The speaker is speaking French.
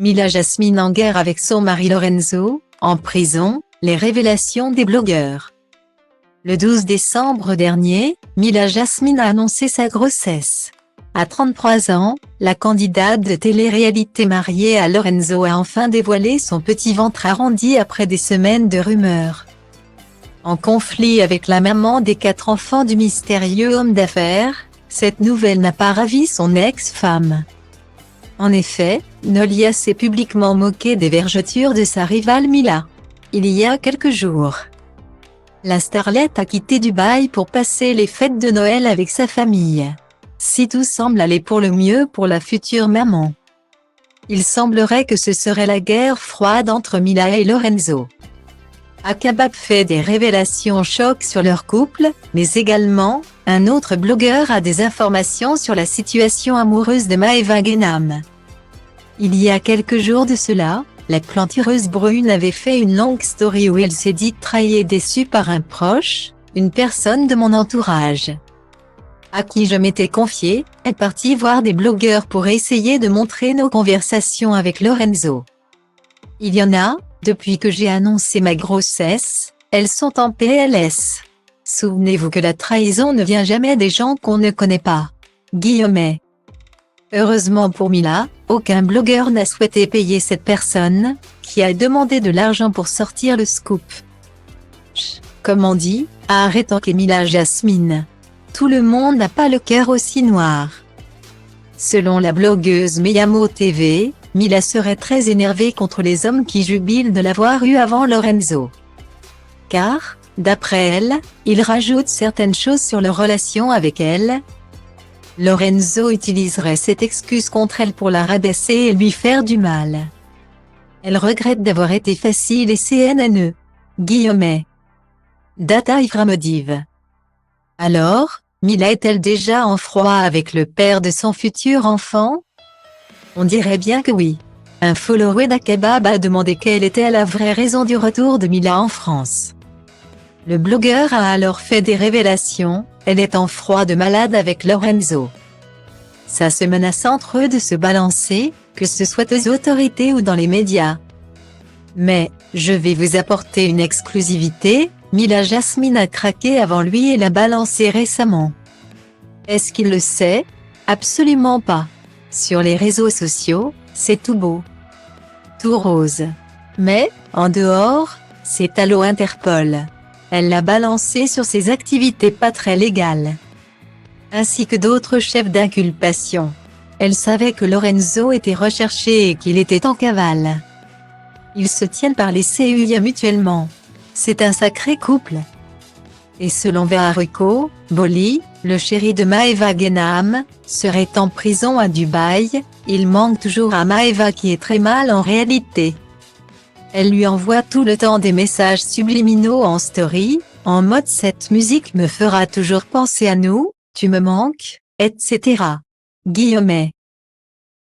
Mila Jasmine en guerre avec son mari Lorenzo, en prison, les révélations des blogueurs. Le 12 décembre dernier, Mila Jasmine a annoncé sa grossesse. À 33 ans, la candidate de télé-réalité mariée à Lorenzo a enfin dévoilé son petit ventre arrondi après des semaines de rumeurs. En conflit avec la maman des 4 enfants du mystérieux homme d'affaires, cette nouvelle n'a pas ravi son ex-femme. En effet, Nolia s'est publiquement moquée des vergetures de sa rivale Mila. Il y a quelques jours, la starlette a quitté Dubaï pour passer les fêtes de Noël avec sa famille. Si tout semble aller pour le mieux pour la future maman, il semblerait que ce serait la guerre froide entre Mila et Lorenzo. Akabab fait des révélations chocs sur leur couple, mais également, un autre blogueur a des informations sur la situation amoureuse de Maeva Genam. Il y a quelques jours de cela, la plantureuse brune avait fait une longue story où elle s'est dit trahie et déçue par un proche, une personne de mon entourage, à qui je m'étais confiée, est partie voir des blogueurs pour essayer de montrer nos conversations avec Lorenzo. Il y en a, depuis que j'ai annoncé ma grossesse, elles sont en PLS. Souvenez-vous que la trahison ne vient jamais des gens qu'on ne connaît pas. Guillemets. Heureusement pour Mila, aucun blogueur n'a souhaité payer cette personne, qui a demandé de l'argent pour sortir le scoop. Comme on dit, arrêtons que Mila Jasmine. Tout le monde n'a pas le cœur aussi noir. Selon la blogueuse Meyamo TV, Mila serait très énervée contre les hommes qui jubilent de l'avoir eu avant Lorenzo. Car, d'après elle, il rajoute certaines choses sur leur relation avec elle. Lorenzo utiliserait cette excuse contre elle pour la rabaisser et lui faire du mal. Elle regrette d'avoir été facile et CNNE. Guillemets. Data Ivramodiv. Alors, Mila est-elle déjà en froid avec le père de son futur enfant? On dirait bien que oui. Un follower d'Akabab a demandé quelle était la vraie raison du retour de Mila en France. Le blogueur a alors fait des révélations, elle est en froid de malade avec Lorenzo. Ça se menace entre eux de se balancer, que ce soit aux autorités ou dans les médias. Mais, je vais vous apporter une exclusivité, Mila Jasmine a craqué avant lui et l'a balancé récemment. Est-ce qu'il le sait? Absolument pas. Sur les réseaux sociaux, c'est tout beau, tout rose. Mais, en dehors, c'est allô Interpol. Elle l'a balancé sur ses activités pas très légales, ainsi que d'autres chefs d'inculpation. Elle savait que Lorenzo était recherché et qu'il était en cavale. Ils se tiennent par les CUIA mutuellement. C'est un sacré couple. Et selon Veharuko, Boli, le chéri de Maeva Genam, serait en prison à Dubaï. Il manque toujours à Maeva qui est très mal en réalité. Elle lui envoie tout le temps des messages subliminaux en story, en mode cette musique me fera toujours penser à nous, tu me manques, etc. Guillemets.